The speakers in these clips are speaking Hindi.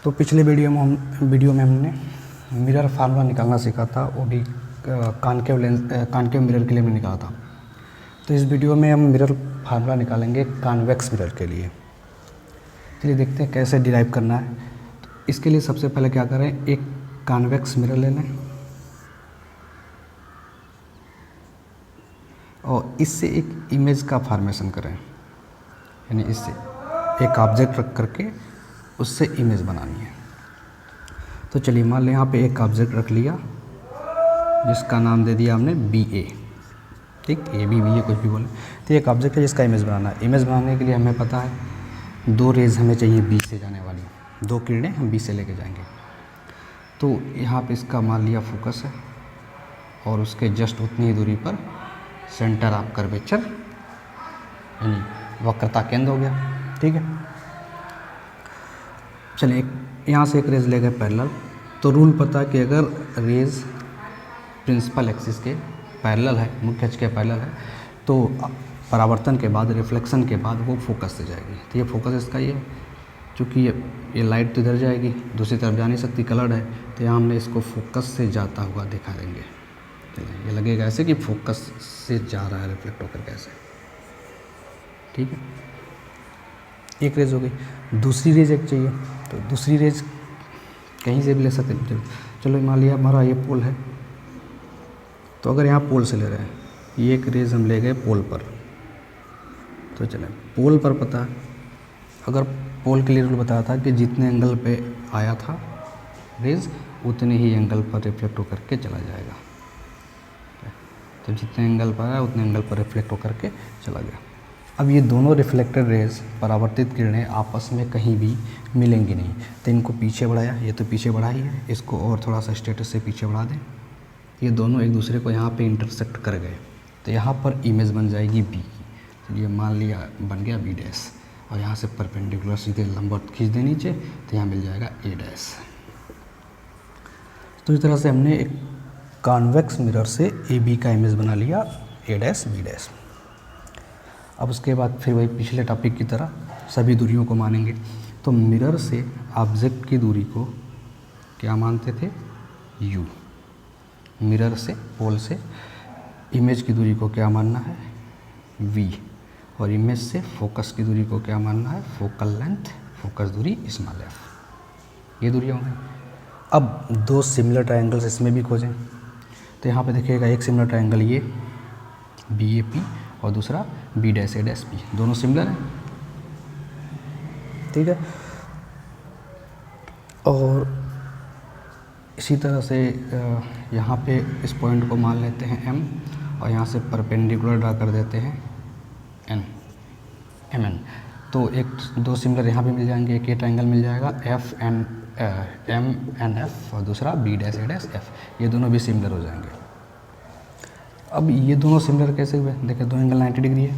तो पिछले वीडियो में हमने मिरर फार्मूला निकालना सीखा था, वो भी कॉनकेव मिरर के लिए हमने निकाला था। तो इस वीडियो में हम मिरर फार्मूला निकालेंगे कॉन्वेक्स मिरर के लिए। चलिए देखते हैं कैसे डिराइव करना है। तो इसके लिए सबसे पहले क्या करें, एक कॉन्वेक्स मिरर ले लें और इससे एक इमेज का फॉर्मेशन करें, यानी इससे एक ऑब्जेक्ट रख करके उससे इमेज बनानी है। तो चलिए मान लें यहाँ पे एक ऑब्जेक्ट रख लिया जिसका नाम दे दिया हमने BA, ठीक, AB BA कुछ भी बोले। तो एक ऑब्जेक्ट है जिसका इमेज बनाना है। इमेज बनाने के लिए हमें पता है 2 रेज़ हमें चाहिए B से जाने वाली, 2 किरणें हम B से लेके जाएंगे। तो यहाँ पे इसका मान लिया फोकस है और उसके जस्ट उतनी ही दूरी पर सेंटर ऑफ कर्वेचर यानी वक्रता केंद्र हो गया, ठीक है। चलिए यहाँ से एक रेज़ ले गए पैरेलल। तो रूल पता है कि अगर रेज़ प्रिंसिपल एक्सिस के पैरेलल है, मुख्य अक्ष के पैरेलल है, तो परावर्तन के बाद, रिफ्लेक्शन के बाद वो फोकस से जाएगी। तो ये फोकस इसका ये है, चूँकि ये लाइट तो इधर जाएगी, दूसरी तरफ जा नहीं सकती, कलर्ड है, तो यहाँ हमने इसको फोकस से जाता हुआ दिखा देंगे। ये लगेगा ऐसे कि फोकस से जा रहा है रिफ्लेक्ट होकर कैसे, ठीक है। एक रेज हो गई। दूसरी रेज एक चाहिए, तो दूसरी रेज कहीं से भी ले सकते हैं। चलो मान लिया हमारा ये पोल है, तो अगर यहाँ पोल से ले रहे हैं, ये एक रेज हम ले गए पोल पर। तो चलें पोल पर पता है, अगर पोल के लिए रूल बताया था कि जितने एंगल पे आया था रेज उतने ही एंगल पर रिफ्लेक्ट होकर के चला जाएगा। तो जितने एंगल पर आया उतने एंगल पर रिफ्लेक्ट होकर के चला गया। अब ये दोनों रिफ्लेक्टेड रेज, परावर्तित किरणें आपस में कहीं भी मिलेंगी नहीं, तो इनको पीछे बढ़ाया, ये तो पीछे बढ़ा ही है, इसको और थोड़ा सा स्टेटस से पीछे बढ़ा दें। ये दोनों एक दूसरे को यहाँ पे इंटरसेक्ट कर गए, तो यहाँ पर इमेज बन जाएगी B की। चलिए मान लिया बन गया B डैश, और यहाँ से परपेंडिकुलर सीधे लंबवत खींच दें नीचे, तो यहाँ मिल जाएगा A डैश। तो इस तरह से हमने एक कॉन्वेक्स मिरर से AB का इमेज बना लिया, A डैश B डैश। अब उसके बाद फिर वही पिछले टॉपिक की तरह सभी दूरियों को मानेंगे। तो मिरर से ऑब्जेक्ट की दूरी को क्या मानते थे, U। मिरर से, पोल से इमेज की दूरी को क्या मानना है, V। और इमेज से फोकस की दूरी को क्या मानना है, फोकल लेंथ, फोकस दूरी स्मॉल f। ये दूरियाँ हो गई। अब 2 सिमिलर ट्रायंगल्स इसमें भी खोजें। तो यहाँ पे देखिएगा एक सिमिलर ट्रायंगल ये BAP और दूसरा B dash A dash B, दोनों सिमिलर हैं, ठीक है। और इसी तरह से यहाँ पे इस पॉइंट को मान लेते हैं M और यहाँ से परपेंडिकुलर ड्रा कर देते हैं MN। तो एक 2 सिमिलर यहाँ भी मिल जाएंगे, एक ये ट्रायंगल मिल जाएगा MNF और दूसरा B dash A dash F, ये दोनों भी सिमिलर हो जाएंगे। अब ये दोनों सिमिलर कैसे हुए, देखिए 2 एंगल 90 डिग्री है,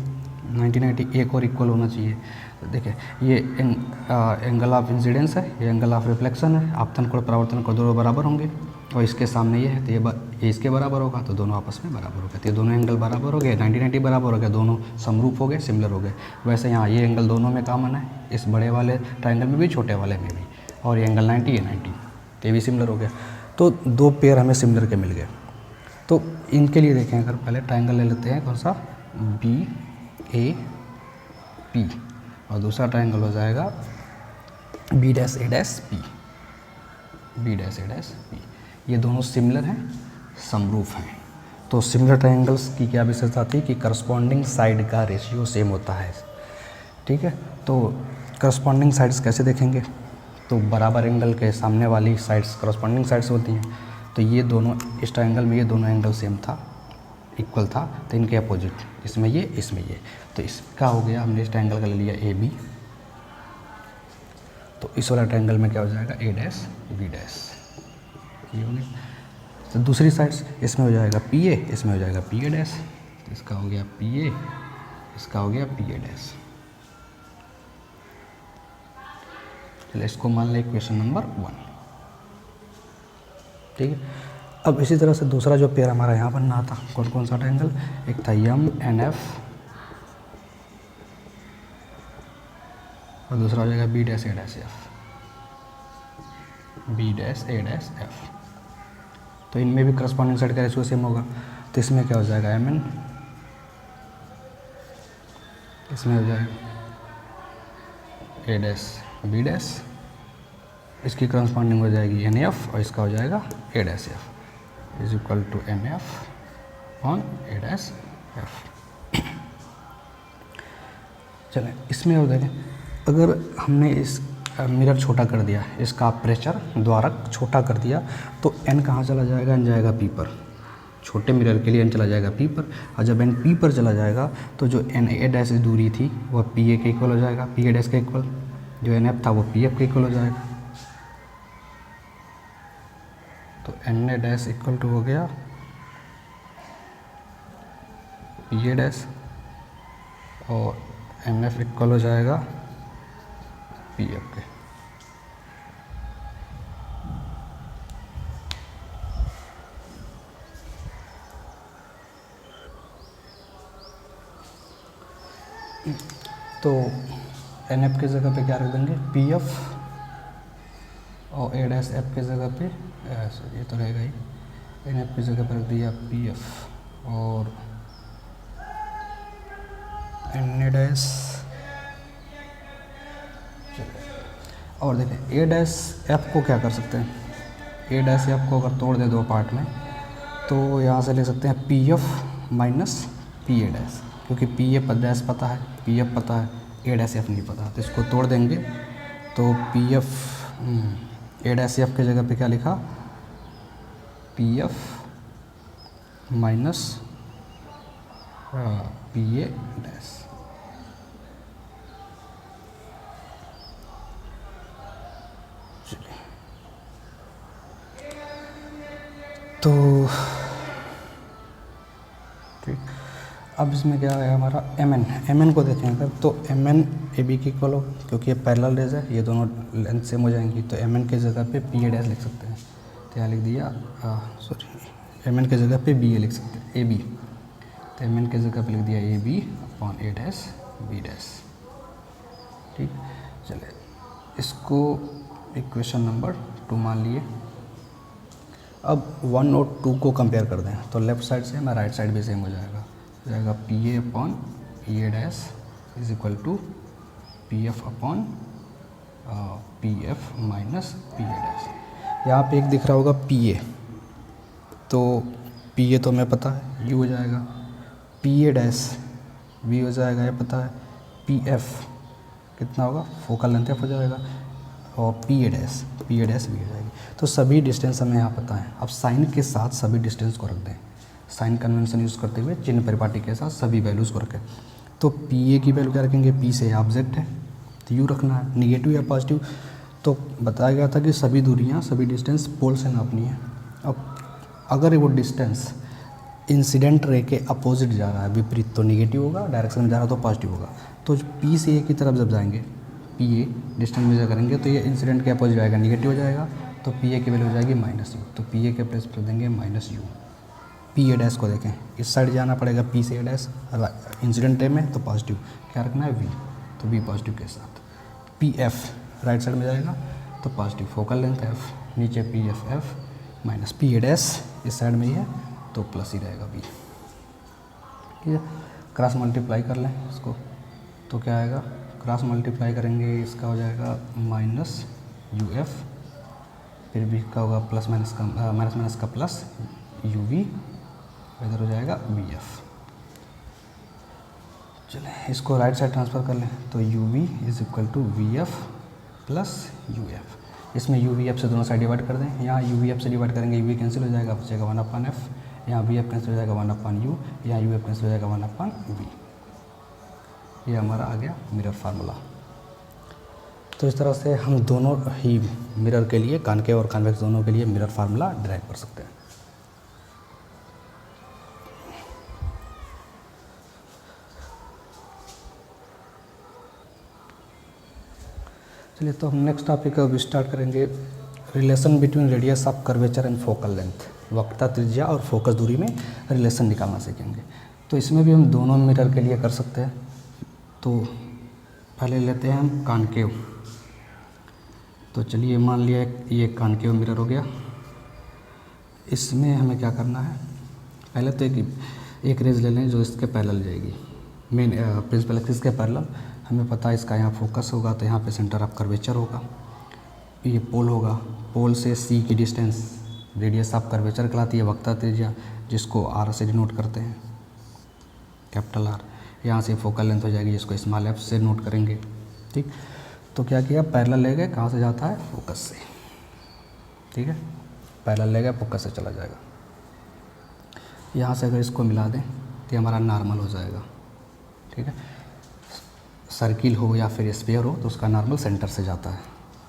90 एक और इक्वल होना चाहिए। तो देखिए ये एंगल ऑफ इंसिडेंस है, ये एंगल ऑफ रिफ्लेक्शन है, आपतन कोण परावर्तन कोण दोनों बराबर होंगे, और इसके सामने ये है, तो ये इसके बराबर होगा, तो दोनों आपस में बराबर हो गए। तो ये दोनों एंगल बराबर हो गए, 90 बराबर हो गए, दोनों समरूप हो गए, सिमिलर हो गए। वैसे यहाँ ये एंगल दोनों में कॉमन है, इस बड़े वाले ट्रायंगल में भी, छोटे वाले में भी, और ये एंगल 90 है, 90, तो ये भी सिमिलर हो गया। तो 2 पेयर हमें सिमिलर के मिल गए। तो इनके लिए देखें, अगर पहले ट्रायंगल ले लेते हैं, कौन सा, BAP, और दूसरा ट्रायंगल हो जाएगा B dash A dash B, B dash A dash B। ये दोनों सिमिलर हैं, समरूप हैं। तो सिमिलर ट्रायंगल्स की क्या विशेषता थी कि करस्पॉन्डिंग साइड का रेशियो सेम होता है, ठीक है। तो करस्पॉन्डिंग साइड्स कैसे देखेंगे, तो बराबर एंगल के सामने वाली साइड्स करस्पॉन्डिंग साइड्स होती हैं। तो ये दोनों, इस ट्रायंगल में ये दोनों एंगल सेम था, इक्वल था, तो इनके अपोजिट, इसमें ये, इसमें ये। तो इसका हो गया, हमने इस ट्रायंगल का ले लिया AB, तो इस वाला ट्रायंगल में क्या हो जाएगा, A डैश B डैश, ये हो गया। तो दूसरी साइड्स, इसमें हो जाएगा PA, इसमें हो जाएगा PA डैश, तो इसका हो गया PA, इसका हो गया PA डैश। चलिए इसको मान लें इक्वेशन नंबर 1, ठीक है। अब इसी तरह से दूसरा जो पेयर हमारा यहाँ बनना था, कौन कौन सा ट्रायंगल, एक था MNF और दूसरा हो जाएगा B dash A dash F। B dash A dash F. तो इनमें भी करस्पॉन्डिंग साइड का रेशियो सेम होगा, तो इसमें क्या हो जाएगा एम एन, इसमें हो जाएगा ए डैश बी डैश, इसकी करस्पॉन्डिंग हो जाएगी एन एफ और इसका हो जाएगा A dash F is equal to N F on A dash F. चलें इसमें हो देखें, अगर हमने इस मिरर छोटा कर दिया, इसका प्रेशर द्वारक छोटा कर दिया, तो एन कहाँ चला जाएगा, एन जाएगा पी पर। छोटे मिरर के लिए एन चला जाएगा पी पर, और जब एन पी पर चला जाएगा तो जो एन ए डैश दूरी थी वह पी ए के इक्वल हो जाएगा, पी ए डैश के इक्वल। जो एन एफ था वो पी एफ के इक्वल हो जाएगा। तो N A dash equal to हो गया पी ए डैश, और एन एफ इक्वल हो जाएगा पी एफ के। तो एन एफ की जगह पे क्या रख देंगे, पी एफ, और ए डैश एफ की जगह पे ये तो रहेगा ही, एन एफ की जगह पर रख दिया पी एफ और एन ए डैश। और देखें ए डैश एफ को क्या कर सकते हैं, ए डैश एफ को अगर तोड़ दे दो पार्ट में, तो यहाँ से ले सकते हैं P F minus P A dash, क्योंकि पी ए डैश पता है, पी एफ पता है, ए डैश एफ नहीं पता। तो इसको तोड़ देंगे तो P F A dash F की जगह पे क्या लिखा, P F minus P A dash. तो ठीक, अब इसमें क्या है हमारा एम एन को देखें अगर, तो एम एन ए बी की इक्वल हो, क्योंकि ये पैरेलल रेज है, ये दोनों लेंथ सेम हो जाएंगी। तो एम एन की जगह पे पी ए डैश लिख सकते हैं, तो यहाँ लिख दिया सॉरी एम एन की जगह पे बी ए लिख सकते हैं, ए बी। तो एम एन की जगह पे लिख दिया A B upon A dash B dash. ठीक, चलिए इसको इक्वेशन नंबर 2 मान लिए। अब 1 और 2 को कंपेयर कर दें, तो लेफ्ट साइड से मैं राइट साइड भी सेम हो जाएगा P A upon P A dash is equal to P F upon P F minus P A dash. यहाँ पे एक दिख रहा होगा पी ए, तो पी ए तो हमें पता है यू हो जाएगा, पी ए डैश वी हो जाएगा ये पता है, पी एफ कितना होगा फोकल लेंथ एफ हो जाएगा, और पी ए डैश वी हो जाएगी। तो सभी डिस्टेंस हमें यहाँ पता है। अब साइन के साथ सभी डिस्टेंस को रख दें, साइन कन्वेंशन यूज़ करते हुए चिन्ह परिपाटी के साथ सभी वैल्यूज़ को रखें। तो पी ए की वैल्यू क्या रखेंगे, पी से ऑब्जेक्ट है तो यू रखना है, निगेटिव या पॉजिटिव। तो बताया गया था कि सभी दूरियाँ सभी डिस्टेंस पोल से नापनी है। अब अगर वो डिस्टेंस इंसिडेंट रे के अपोजिट जा रहा है, विपरीत, तो निगेटिव होगा, डायरेक्शन में जा रहा है तो पॉजिटिव होगा। तो पी से ए की तरफ जब जाएंगे, पी ए डिस्टेंस मेजर करेंगे तो ये इंसिडेंट के अपोजिट आएगा, निगेटिव हो जाएगा, तो पी ए की वैल्यू हो जाएगी माइनस यू। तो पी ए के प्लेस पर देंगे minus you. P A dash को देखें, इस साइड जाना पड़ेगा पी से ए डैश, इंसिडेंट रे में तो पॉजिटिव, क्या रखना है वी, तो वी पॉजिटिव के साथ। पी एफ राइट साइड में जाएगा तो पॉजिटिव, फोकल लेंथ एफ, नीचे P F F minus P A dash इस साइड में ही है तो प्लस ही रहेगा वी। ठीक है, क्रॉस मल्टीप्लाई कर लें इसको, तो क्या आएगा, क्रॉस मल्टीप्लाई करेंगे इसका हो जाएगा माइनस यू एफ, फिर भी का होगा प्लस माइनस का माइनस माइनस का प्लस यू वी, इधर हो जाएगा वी एफ। चलें इसको राइट साइड ट्रांसफ़र कर लें, तो U V is equal to V F plus U F. इसमें यू वी एफ से दोनों साइड डिवाइड कर दें, यहाँ यू वी एफ से डिवाइड करेंगे यू वी कैंसिल हो जाएगा, बचेगा 1/f, यहाँ वी एफ कैंसिल हो जाएगा 1/u, यहाँ यू एफ कैंसिल हो जाएगा 1/v। ये हमारा आ गया मिरर फार्मूला। तो इस तरह से हम दोनों ही मिरर के लिए, कॉनकेव और कॉन्वेक्स दोनों के लिए मिरर फार्मूला ड्राइव कर सकते हैं। चलिए तो हम नेक्स्ट टॉपिक अब स्टार्ट करेंगे, relation between radius of curvature and focal length. वक्रता त्रिज्या और फोकस दूरी में रिलेशन निकालना सीखेंगे। तो इसमें भी हम दोनों मिरर के लिए कर सकते हैं। तो पहले लेते हैं हम कॉनकेव। तो चलिए मान लिया ये कॉनकेव मिरर हो गया। इसमें हमें क्या करना है, पहले तो एक रेज ले लें जो इसके पैरेलल जाएगी, मेन प्रिंसिपल एक्सिस के पैरेलल। हमें पता है इसका यहाँ फोकस होगा, तो यहाँ पे सेंटर ऑफ कर्वेचर होगा, ये पोल होगा, पोल से सी की डिस्टेंस रेडियस ऑफ कर्वेचर कहलाती है, वक्ता त्रिज्या, जिसको आर से डिनोट करते हैं, कैपिटल आर। यहाँ से फोकल लेंथ हो जाएगी, जिसको स्मॉल एफ से नोट करेंगे। ठीक, तो क्या किया, पैरेलल ले गए, कहाँ से जाता है, फोकस से। ठीक है, पैरेलल ले गए, फोकस से चला जाएगा। यहाँ से अगर इसको मिला दें तो हमारा नॉर्मल हो जाएगा। ठीक है, सर्किल हो या फिर स्फीयर हो तो उसका नॉर्मल सेंटर से जाता है।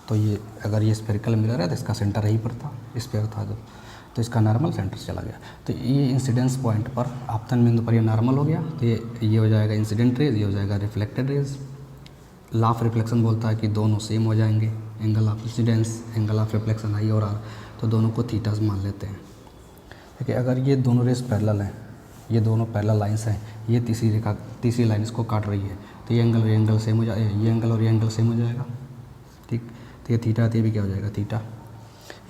तो ये अगर ये स्फेरिकल मिरर है तो इसका सेंटर यहीं पर था, स्फीयर था जो, तो इसका नॉर्मल सेंटर से चला गया। तो ये इंसिडेंस पॉइंट पर, आपतन बिंदु पर ये नॉर्मल हो गया, तो ये हो जाएगा इंसिडेंट रेज, ये हो जाएगा reflected raise. Law of reflection बोलता है कि दोनों सेम हो जाएंगे, angle of incidence, angle of reflection आई और आर, तो दोनों को थीटास मान लेते हैं। देखिए अगर ये दोनों रेस पैरेलल हैं, ये दोनों पैरेलल लाइंस हैं, ये तीसरी लाइन इसको काट रही है, तो ये एंगल सेम हो जाएगा, ये एंगल और ये एंगल सेम हो जाएगा। ठीक, तो ये थीटा, तो ये भी क्या हो जाएगा, थीटा।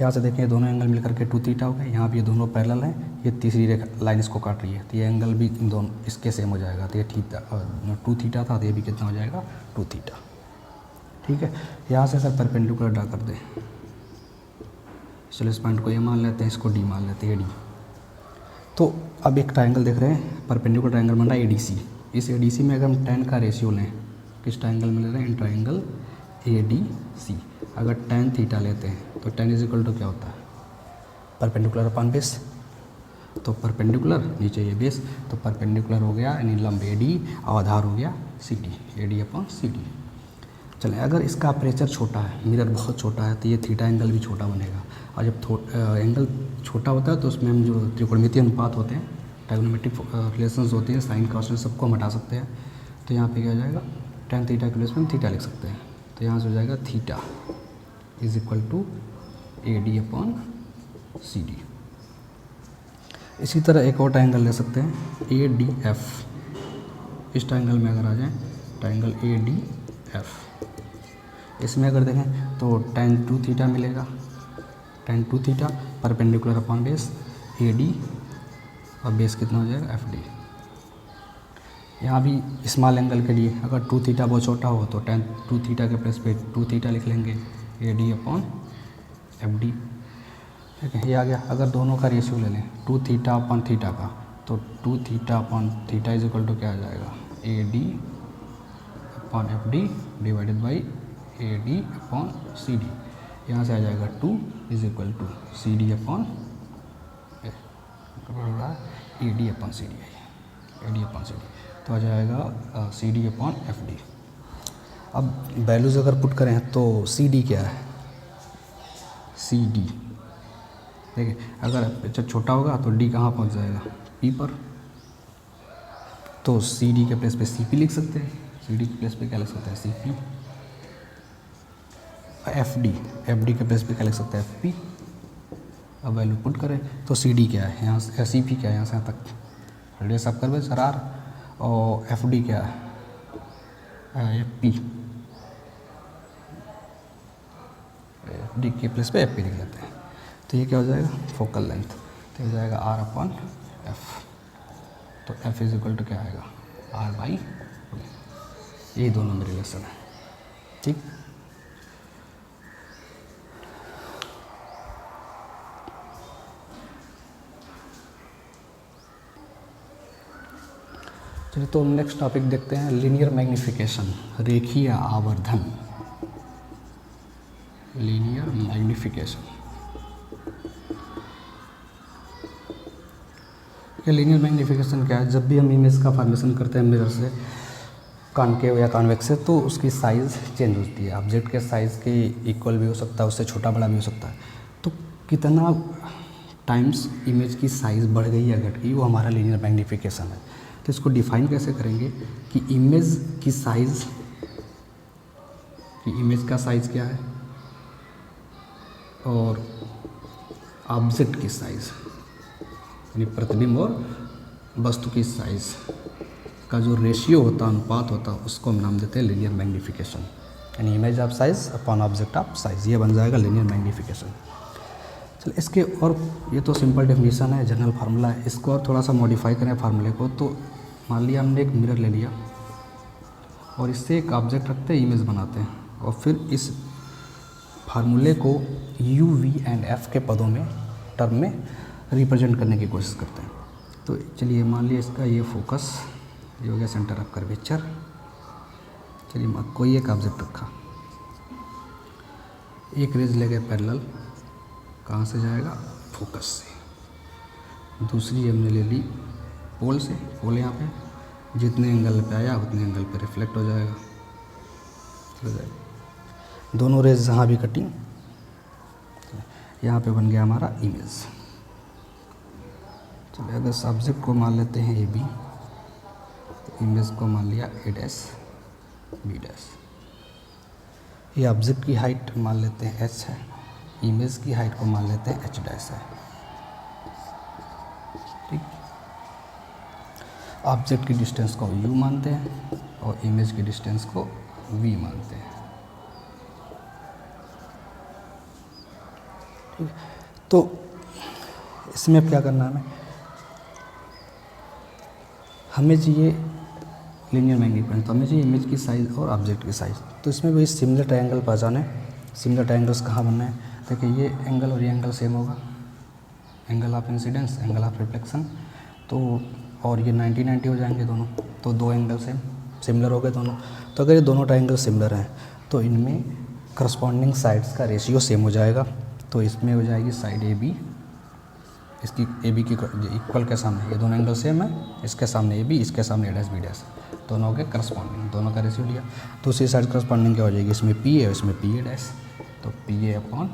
यहाँ से देखें दोनों एंगल मिलकर के 2 थीटा हो गए। यहाँ भी ये दोनों पैरेलल हैं, ये तीसरी लाइन इसको काट रही है, तो ये एंगल भी दोनों इसके सेम हो जाएगा, तो ये थीटा 2 थीटा था, तो ये भी कितना हो जाएगा, 2 थीटा। ठीक है, यहाँ से सर परपेंडिकुलर ड्रा कर दें। चलो इस पॉइंट को ये मान लेते हैं, इसको डी मान लेते हैं, डी। तो अब एक ट्रायंगल देख रहे हैं, परपेंडिकुलर ट्रायंगल बन रहा है ADC। इस ADC में अगर हम tan का रेशियो लें, किस ट्रायंगल में ले रहे हैं, इन ट्रायंगल ADC। अगर tan थीटा लेते हैं तो tan इज इक्वल टू क्या होता है, परपेंडिकुलर अपॉन बेस। तो परपेंडिकुलर नीचे ये बेस, तो परपेंडिकुलर हो गया यानी लंब AD और आधार हो गया CD, AD अपॉन CD। चलें, अगर इसका अपर्चर छोटा है, मिरर बहुत छोटा है, तो ये थीटा एंगल भी छोटा बनेगा। और जब एंगल छोटा होता है तो उसमें हम जो त्रिकोणमितीय अनुपात होते हैं, ट्रायगोनोमेट्रिक रिलेशंस होते हैं, साइन कॉस सबको हम हटा सकते हैं। तो यहाँ पे क्या हो जाएगा, tan थीटा के प्लेस में हम थीटा लिख सकते हैं। तो यहाँ से हो जाएगा theta is equal to AD upon CD। इसी तरह एक और ट्रायंगल ले सकते हैं ADF। इस ट्रायंगल में अगर आ जाएँ, ट्रायंगल ADF, इसमें अगर देखें तो tan 2 थीटा मिलेगा, tan 2 theta perpendicular upon base AD, और बेस कितना हो जाएगा, FD। यहाँ भी स्मॉल एंगल के लिए अगर 2 थीटा बहुत छोटा हो तो tan 2 थीटा के प्लेस पे 2 थीटा लिख लेंगे, AD अपॉन FD। ठीक है, ये आ गया। अगर दोनों का रेशियो ले लें 2 थीटा अपॉन थीटा का, तो 2 theta upon theta is equal to क्या आ जाएगा, AD upon FD divided by AD upon CD। यहाँ से आ जाएगा 2 is equal to CD upon AD upon CD, AD upon CD, तो आ जाएगा CD अपॉन FD। अब वैल्यूज़ अगर पुट करें तो CD क्या है, CD, देखिए अगर अपर्चर छोटा होगा तो D कहाँ पहुँच जाएगा, P पर। तो CD के प्लेस पे CP लिख सकते हैं, CD के प्लेस पे क्या लिख सकते हैं, CP। FD के प्लेस पे क्या लिख सकते हैं, FP। अब वैल्यू पुट करें तो CD क्या है, यहाँ से CP क्या है, यहाँ से यहाँ तक रेडियस ऑफ कर्वेचर R, और FD क्या है, FP। FD के प्लेस पे FP लिख लेते हैं। तो ये क्या हो जाएगा, फोकल लेंथ, तो हो जाएगा R अपॉन F। तो F इज इक्वल टू क्या आएगा, R/2। ये दोनों में रिलेशन है। ठीक, चलिए तो नेक्स्ट टॉपिक देखते हैं, लीनियर मैग्निफिकेशन, रेखीय आवर्धन। लीनियर मैग्निफिकेशन, ये लीनियर मैग्निफिकेशन क्या है, जब भी हम इमेज का फॉर्मेशन करते हैं मिरर से, कॉनकेव या कॉन्वेक्स से, तो उसकी साइज़ चेंज होती है। ऑब्जेक्ट के साइज़ के इक्वल भी हो सकता है, उससे छोटा बड़ा भी हो सकता है। तो कितना टाइम्स इमेज की साइज़ बढ़ गई या घट गई, वो हमारा लीनियर मैग्निफिकेशन है। तो इसको डिफाइन कैसे करेंगे कि इमेज की साइज़, कि इमेज का साइज़ क्या है और ऑब्जेक्ट की साइज़, यानी प्रतिबिंब और वस्तु की साइज़ का जो रेशियो होता है, अनुपात होता है, उसको हम नाम देते हैं लीनियर मैग्निफिकेशन। यानी image of size upon object of size, ये बन जाएगा लीनियर मैग्नीफिकेशन। चलो इसके और ये तो सिंपल डेफिनेशन है, जनरल फार्मूला है। इसको और थोड़ा सा मॉडिफाई करें फार्मूले को, तो मान लिया हमने एक मिरर ले लिया और इससे एक ऑब्जेक्ट रखते हैं, इमेज बनाते हैं, और फिर इस फार्मूले को u, v एंड f के पदों में टर्म में रिप्रेजेंट करने की कोशिश करते हैं। तो चलिए मान लिया इसका ये फोकस, ये हो गया सेंटर ऑफ कर्वेचर। चलिए कोई एक ऑब्जेक्ट रखा, एक रेज ले गए पैरेलल, कहाँ से जाएगा, फोकस से। दूसरी हमने ले ली पोल से, पोल यहाँ पे जितने एंगल पे आया उतने एंगल पे रिफ्लेक्ट हो जाएगा, चल जाएगा। दोनों रेज जहाँ भी कटिंग, यहाँ पे बन गया हमारा इमेज। चलिए अगर सब्जेक्ट को मान लेते हैं ए बी, तो इमेज को मान लिया ए डैश बी डैश। ये ऑब्जेक्ट की हाइट मान लेते हैं h है, इमेज की हाइट को मान लेते हैं h डैश है। ठीक, ऑब्जेक्ट की डिस्टेंस को u मानते हैं और इमेज की डिस्टेंस को v मानते हैं। ठीक, तो इसमें अब क्या करना है, हमें चाहिए लीनियर मैग्नीफिकेशन, तो हमें चाहिए इमेज की साइज़ और ऑब्जेक्ट की साइज़। तो इसमें भी सिमिलर ट्रायंगल पहचाने। सिमिलर ट्रायंगल्स कहाँ बनना है, देखिए ये एंगल और ये एंगल सेम होगा, angle of incidence, angle of reflection, तो और ये 90-90 हो जाएंगे दोनों, तो दो एंगल सिमिलर हो गए दोनों। तो अगर ये दोनों ट्रायंगल सिमिलर हैं तो इनमें करस्पॉन्डिंग साइड्स का रेशियो सेम हो जाएगा। तो इसमें हो जाएगी साइड ए बी, इसकी ए बी की इक्वल के सामने, ये दोनों एंगल सेम है, इसके सामने ए बी, इसके सामने ए डैश बी डैश, दोनों के करस्पॉन्डिंग, दोनों का रेशियो लिया। दूसरी साइड करस्पॉन्डिंग क्या हो जाएगी, इसमें पी ए और इसमें पी ए डैश, तो P A upon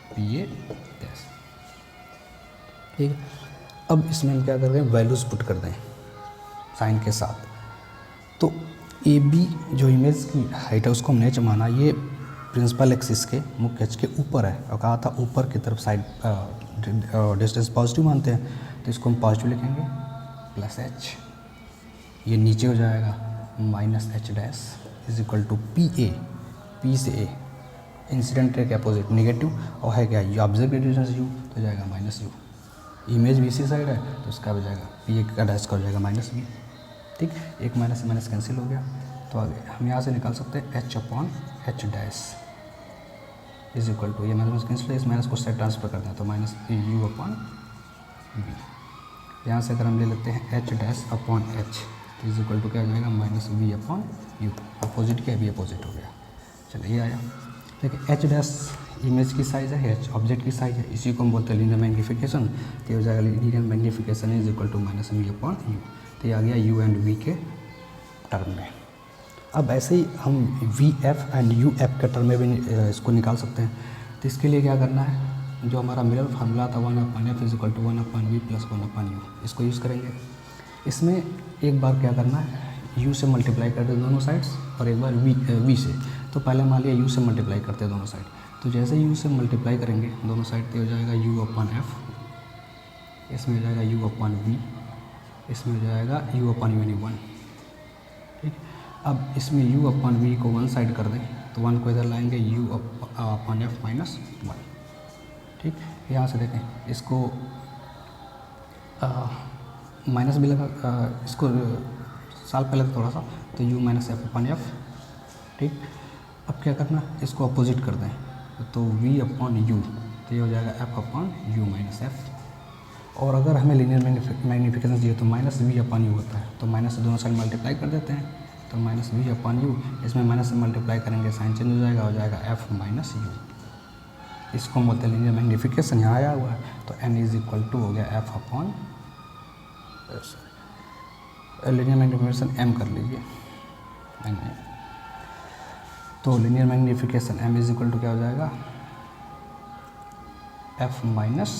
P A dash. ठीक है, अब इसमें हम क्या कर रहे हैं, वैल्यूज़ पुट कर दें साइन के साथ। तो ए बी जो इमेज की हाइट है उसको हमने एच माना, ये प्रिंसिपल एक्सिस के मुख्य अक्ष के ऊपर है, और कहा था ऊपर की तरफ साइड डिस्टेंस पॉजिटिव मानते हैं, तो इसको हम पॉजिटिव लिखेंगे प्लस एच। ये नीचे हो जाएगा minus H dash is equal to P A, P से ए, इंसिडेंट रे के अपोजिट नेगेटिव, और है क्या यू, ऑब्जेक्ट डिस्टेंस यू, तो जाएगा माइनस यू। इमेज भी इसी साइड है तो इसका भी जाएगा पी ए का डैश का हो जाएगा माइनस बी। ठीक, एक माइनस से माइनस कैंसिल हो गया, तो आगे हम यहाँ से निकाल सकते हैं H upon H dash is equal to, ये माइनस कैंसिल है, इस माइनस को साइड ट्रांसफर करते हैं तो माइनस यू अपॉन बी। यहाँ से अगर हम ले लेते हैं H dash upon H is equal to क्या हो जाएगा, minus V upon U. Opposite किया, बी अपोजिट हो गया। चलिए ये आया। देखिए एच डैश इमेज की साइज़ है, एच ऑब्जेक्ट की साइज़ है, इसी को हम बोलते हैं लीनियर मैग्नीफिकेशन। तो ये हो जाएगा linear magnification is equal to minus V upon U. तो ये आ गया यू एंड वी के टर्म में। अब ऐसे ही हम V F and U F के टर्म में भी इसको निकाल सकते हैं। तो इसके लिए क्या करना है, जो हमारा मिरर फार्मूला था 1/f is equal to 1/v plus 1/u, इसको यूज़ करेंगे। इसमें एक बार क्या करना है, u से मल्टीप्लाई कर दे दोनों साइड्स, और एक बार v से। तो पहले मान लिया u से मल्टीप्लाई करते हैं दोनों साइड, तो जैसे u से मल्टीप्लाई करेंगे दोनों साइड, तो हो जाएगा u अपॉन f, इसमें हो जाएगा u अपॉन v, इसमें हो जाएगा u अपॉन u यानी 1। ठीक, अब इसमें u अपॉन v को वन साइड कर दें तो 1 को इधर लाएंगे, u अपॉन f माइनस 1। ठीक, यहाँ से देखें इसको माइनस भी लगा, इसको साल पहले थोड़ा सा, तो u minus F upon F. ठीक, अब क्या करना, इसको अपोजिट कर दें तो v अपॉन यू, तो ये हो जाएगा f upon you minus F. और अगर हमें लीनियर मैग्नीफिकेशन चाहिए तो माइनस वी अपॉन यू होता है, तो माइनस से दोनों साइड मल्टीप्लाई कर देते हैं, तो माइनस वी अपॉन यू, इसमें माइनस से मल्टीप्लाई करेंगे साइन चेंज हो जाएगा एफ माइनस यू। इसको हम बोलते हैं लीनियर मैग्नीफिकेशन। यहाँ आया हुआ है तो n इज इक्वल टू हो गया F upon, linear magnification m कर लीजिए, तो linear magnification m is equal to क्या हो जाएगा, f माइनस